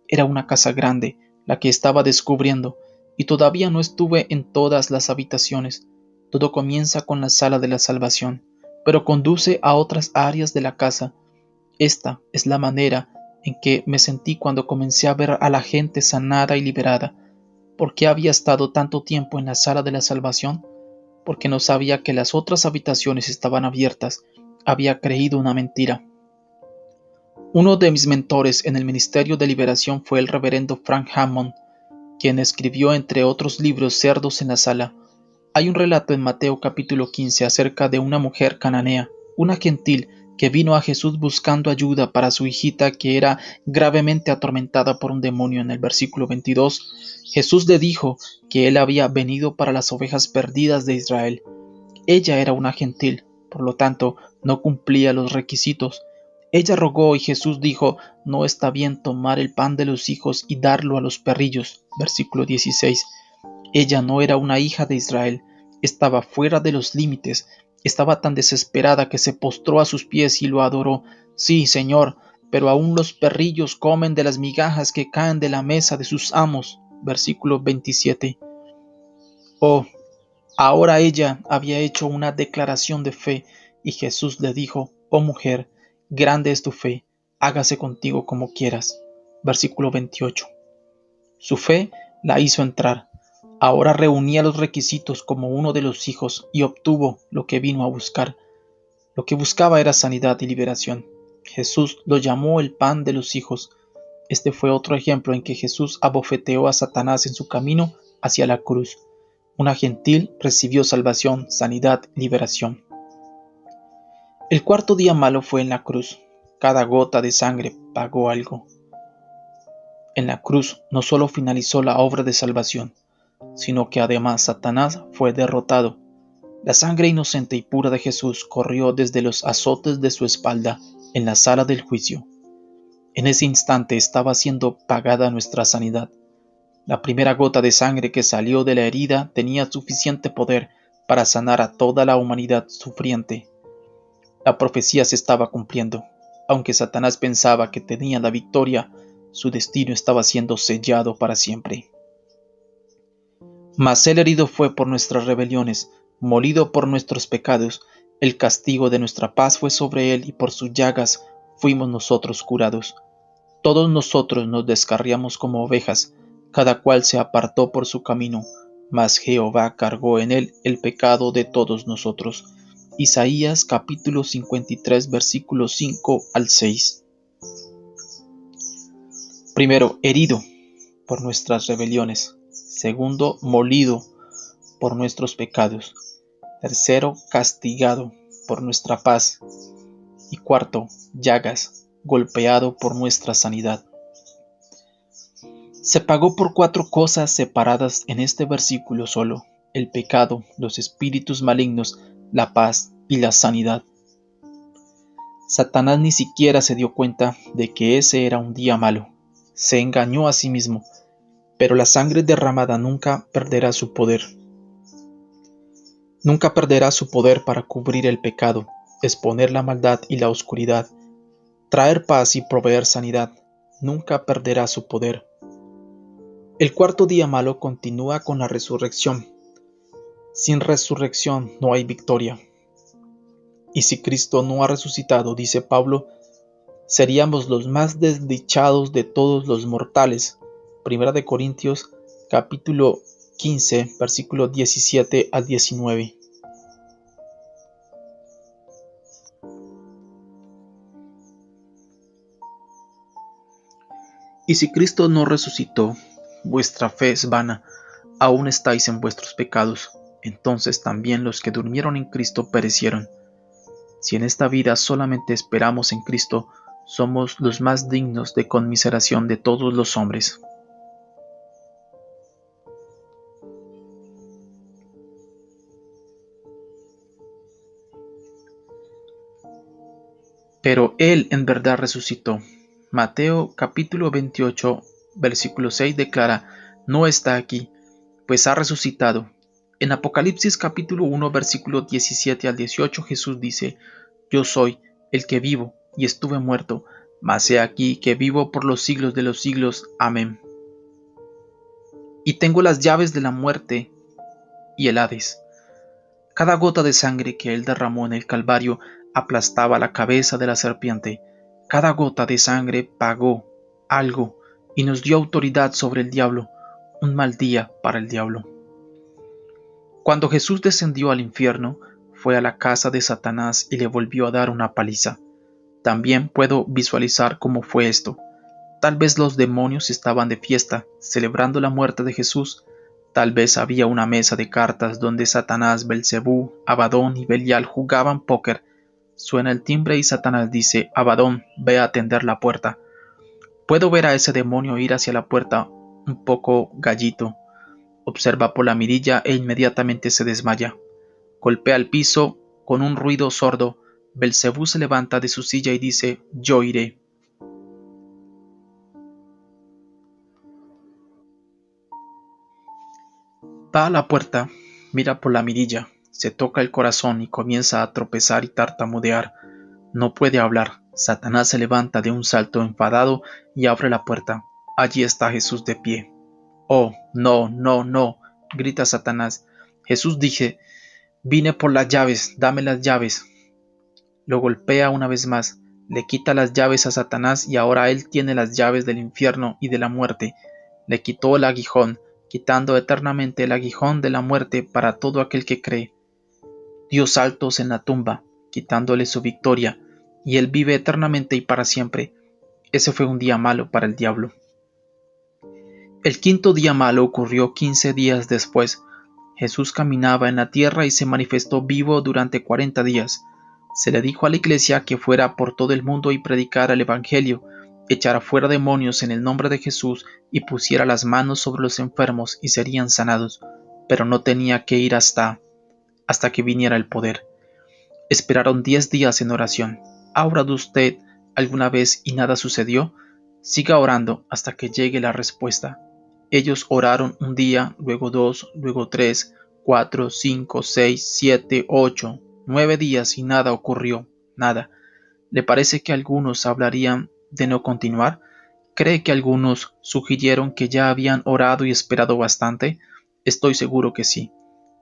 Era una casa grande, la que estaba descubriendo, y todavía no estuve en todas las habitaciones. Todo comienza con la sala de la salvación, pero conduce a otras áreas de la casa. Esta es la manera en que me sentí cuando comencé a ver a la gente sanada y liberada. ¿Por qué había estado tanto tiempo en la sala de la salvación? Porque no sabía que las otras habitaciones estaban abiertas. Había creído una mentira. Uno de mis mentores en el Ministerio de Liberación fue el reverendo Frank Hammond, quien escribió entre otros libros Cerdos en la Sala. Hay un relato en Mateo capítulo 15 acerca de una mujer cananea, una gentil, que vino a Jesús buscando ayuda para su hijita que era gravemente atormentada por un demonio en el versículo 22, Jesús le dijo que él había venido para las ovejas perdidas de Israel. Ella era una gentil, por lo tanto, no cumplía los requisitos. Ella rogó y Jesús dijo, no está bien tomar el pan de los hijos y darlo a los perrillos. Versículo 16. Ella no era una hija de Israel, estaba fuera de los límites, estaba tan desesperada que se postró a sus pies y lo adoró. Sí, Señor, pero aún los perrillos comen de las migajas que caen de la mesa de sus amos. Versículo 27. Oh, ahora ella había hecho una declaración de fe y Jesús le dijo, oh mujer, grande es tu fe, hágase contigo como quieras. Versículo 28. Su fe la hizo entrar. Ahora reunía los requisitos como uno de los hijos y obtuvo lo que vino a buscar. Lo que buscaba era sanidad y liberación. Jesús lo llamó el pan de los hijos. Este fue otro ejemplo en que Jesús abofeteó a Satanás en su camino hacia la cruz. Una gentil recibió salvación, sanidad y liberación. El cuarto día malo fue en la cruz. Cada gota de sangre pagó algo. En la cruz no solo finalizó la obra de salvación, sino que además Satanás fue derrotado. La sangre inocente y pura de Jesús corrió desde los azotes de su espalda en la sala del juicio. En ese instante estaba siendo pagada nuestra sanidad. La primera gota de sangre que salió de la herida tenía suficiente poder para sanar a toda la humanidad sufriente. La profecía se estaba cumpliendo. Aunque Satanás pensaba que tenía la victoria, su destino estaba siendo sellado para siempre. Mas él herido fue por nuestras rebeliones, molido por nuestros pecados, el castigo de nuestra paz fue sobre él y por sus llagas fuimos nosotros curados. Todos nosotros nos descarriamos como ovejas, cada cual se apartó por su camino, mas Jehová cargó en él el pecado de todos nosotros. Isaías capítulo 53 versículos 5 al 6. Primero, herido por nuestras rebeliones. Segundo, molido por nuestros pecados. Tercero, castigado por nuestra paz. Y cuarto, llagas, golpeado por nuestra sanidad. Se pagó por cuatro cosas separadas en este versículo solo: el pecado, los espíritus malignos, la paz y la sanidad. Satanás ni siquiera se dio cuenta de que ese era un día malo. Se engañó a sí mismo, pero la sangre derramada nunca perderá su poder. Nunca perderá su poder para cubrir el pecado, exponer la maldad y la oscuridad, traer paz y proveer sanidad. Nunca perderá su poder. El cuarto día malo continúa con la resurrección. Sin resurrección no hay victoria. Y si Cristo no ha resucitado, dice Pablo, seríamos los más desdichados de todos los mortales. Primera de Corintios capítulo 15, versículo 17 al 19. Y si Cristo no resucitó, vuestra fe es vana, aún estáis en vuestros pecados. Entonces también los que durmieron en Cristo perecieron. Si en esta vida solamente esperamos en Cristo, somos los más dignos de conmiseración de todos los hombres. Pero Él en verdad resucitó. Mateo capítulo 28, versículo 6 declara, no está aquí, pues ha resucitado. En Apocalipsis capítulo 1, versículo 17 al 18 Jesús dice, yo soy el que vivo y estuve muerto, mas he aquí que vivo por los siglos de los siglos. Amén. Y tengo las llaves de la muerte y el Hades. Cada gota de sangre que él derramó en el Calvario aplastaba la cabeza de la serpiente. Cada gota de sangre pagó algo y nos dio autoridad sobre el diablo, un mal día para el diablo. Cuando Jesús descendió al infierno, fue a la casa de Satanás y le volvió a dar una paliza. También puedo visualizar cómo fue esto. Tal vez los demonios estaban de fiesta, celebrando la muerte de Jesús. Tal vez había una mesa de cartas donde Satanás, Belcebú, Abadón y Belial jugaban póker. Suena el timbre y Satanás dice: Abadón, ve a atender la puerta. Puedo ver a ese demonio ir hacia la puerta un poco gallito. Observa por la mirilla e inmediatamente se desmaya. Golpea el piso con un ruido sordo. Belcebú se levanta de su silla y dice: Yo iré. Va a la puerta, mira por la mirilla, se toca el corazón y comienza a tropezar y tartamudear. No puede hablar. Satanás se levanta de un salto enfadado y abre la puerta. Allí está Jesús de pie. Oh, no, no, no, grita Satanás. Jesús dije: vine por las llaves, dame las llaves. Lo golpea una vez más, le quita las llaves a Satanás y ahora él tiene las llaves del infierno y de la muerte. Le quitó el aguijón, quitando eternamente el aguijón de la muerte para todo aquel que cree. Dio saltos en la tumba, quitándole su victoria, y él vive eternamente y para siempre. Ese fue un día malo para el diablo. El quinto día malo ocurrió 15 días después. Jesús caminaba en la tierra y se manifestó vivo durante 40 días. Se le dijo a la iglesia que fuera por todo el mundo y predicara el Evangelio, echara fuera demonios en el nombre de Jesús y pusiera las manos sobre los enfermos y serían sanados, pero no tenía que ir hasta que viniera el poder. Esperaron 10 días en oración. ¿Ha orado usted alguna vez y nada sucedió? Siga orando hasta que llegue la respuesta. Ellos oraron un día, luego 2, luego 3, 4, 5, 6, 7, 8, 9 días y nada ocurrió, nada. ¿Le parece que algunos hablarían de no continuar? ¿Cree que algunos sugirieron que ya habían orado y esperado bastante? Estoy seguro que sí.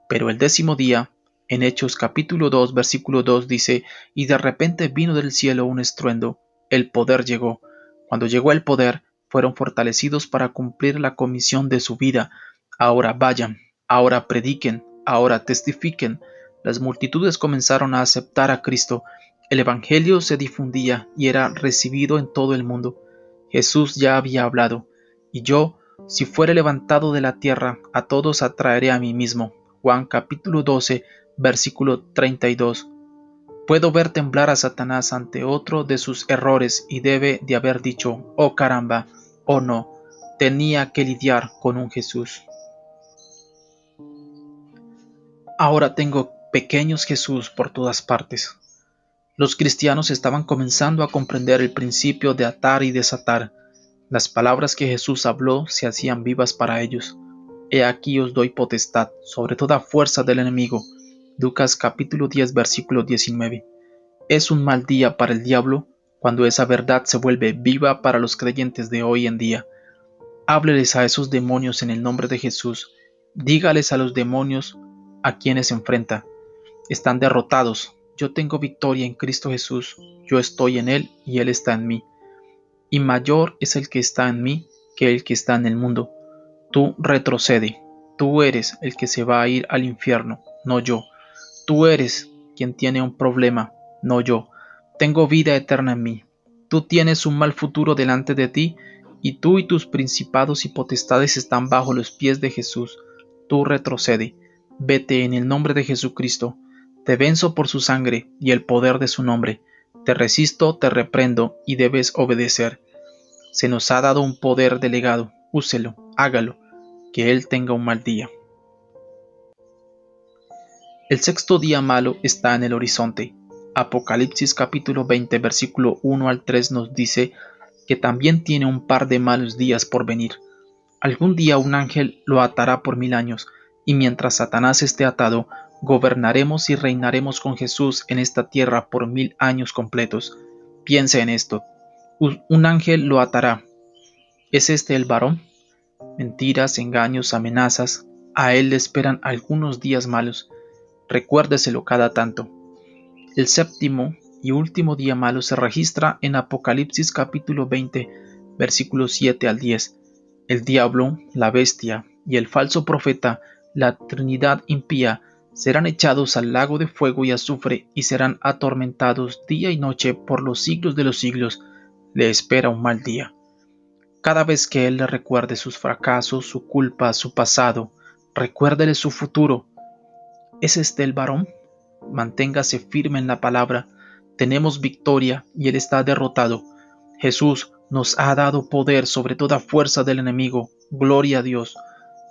Pero el 10.º día, en Hechos capítulo 2, versículo 2 dice: y de repente vino del cielo un estruendo, el poder llegó. Cuando llegó el poder, fueron fortalecidos para cumplir la comisión de su vida. Ahora vayan, ahora prediquen, ahora testifiquen. Las multitudes comenzaron a aceptar a Cristo. El Evangelio se difundía y era recibido en todo el mundo. Jesús ya había hablado: y yo, si fuere levantado de la tierra, a todos atraeré a mí mismo. Juan capítulo 12, versículo 32. Puedo ver temblar a Satanás ante otro de sus errores y debe de haber dicho: oh caramba, oh no, tenía que lidiar con un Jesús. Ahora tengo pequeños Jesús por todas partes. Los cristianos estaban comenzando a comprender el principio de atar y desatar. Las palabras que Jesús habló se hacían vivas para ellos. He aquí os doy potestad sobre toda fuerza del enemigo. Lucas capítulo 10 versículo 19. Es un mal día para el diablo cuando esa verdad se vuelve viva para los creyentes de hoy en día. Hábleles a esos demonios en el nombre de Jesús. Dígales a los demonios a quienes enfrenta: están derrotados. Yo tengo victoria en Cristo Jesús. Yo estoy en Él y Él está en mí. Y mayor es el que está en mí que el que está en el mundo. Tú retrocede. Tú eres el que se va a ir al infierno, no yo. Tú eres quien tiene un problema, no yo. Tengo vida eterna en mí. Tú tienes un mal futuro delante de ti, y tú y tus principados y potestades están bajo los pies de Jesús. Tú retrocede. Vete en el nombre de Jesucristo. Te venzo por su sangre y el poder de su nombre. Te resisto, te reprendo y debes obedecer. Se nos ha dado un poder delegado. Úselo, hágalo. Que él tenga un mal día. El sexto día malo está en el horizonte. Apocalipsis capítulo 20 versículo 1 al 3 nos dice que también tiene un par de malos días por venir. Algún día un ángel lo atará por 1000 años, y mientras Satanás esté atado, gobernaremos y reinaremos con Jesús en esta tierra por 1000 años completos. Piense en esto. Un ángel lo atará. ¿Es este el varón? Mentiras, engaños, amenazas. A él le esperan algunos días malos. Recuérdeselo cada tanto. El séptimo y último día malo se registra en Apocalipsis capítulo 20, versículos 7 al 10. El diablo, la bestia y el falso profeta, la Trinidad impía, serán echados al lago de fuego y azufre y serán atormentados día y noche por los siglos de los siglos. Le espera un mal día. Cada vez que él le recuerde sus fracasos, su culpa, su pasado, recuérdele su futuro. ¿Es este el varón? Manténgase firme en la palabra. tenemos victoria y Él está derrotado. Jesús nos ha dado poder sobre toda fuerza del enemigo. Gloria a Dios.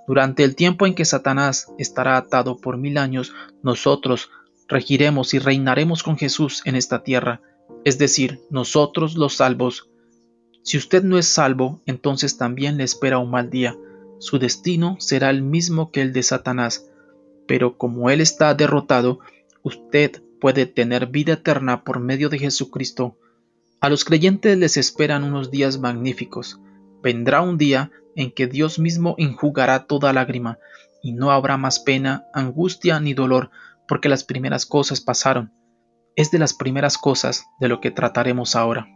Durante el tiempo en que Satanás estará atado por 1000 años, nosotros regiremos y reinaremos con Jesús en esta tierra, es decir, nosotros los salvos. Si usted no es salvo, entonces también le espera un mal día. Su destino será el mismo que el de Satanás, pero como Él está derrotado, usted puede tener vida eterna por medio de Jesucristo. A los creyentes les esperan unos días magníficos. Vendrá un día en que Dios mismo enjugará toda lágrima, y no habrá más pena, angustia ni dolor, porque las primeras cosas pasaron. Es de las primeras cosas de lo que trataremos ahora.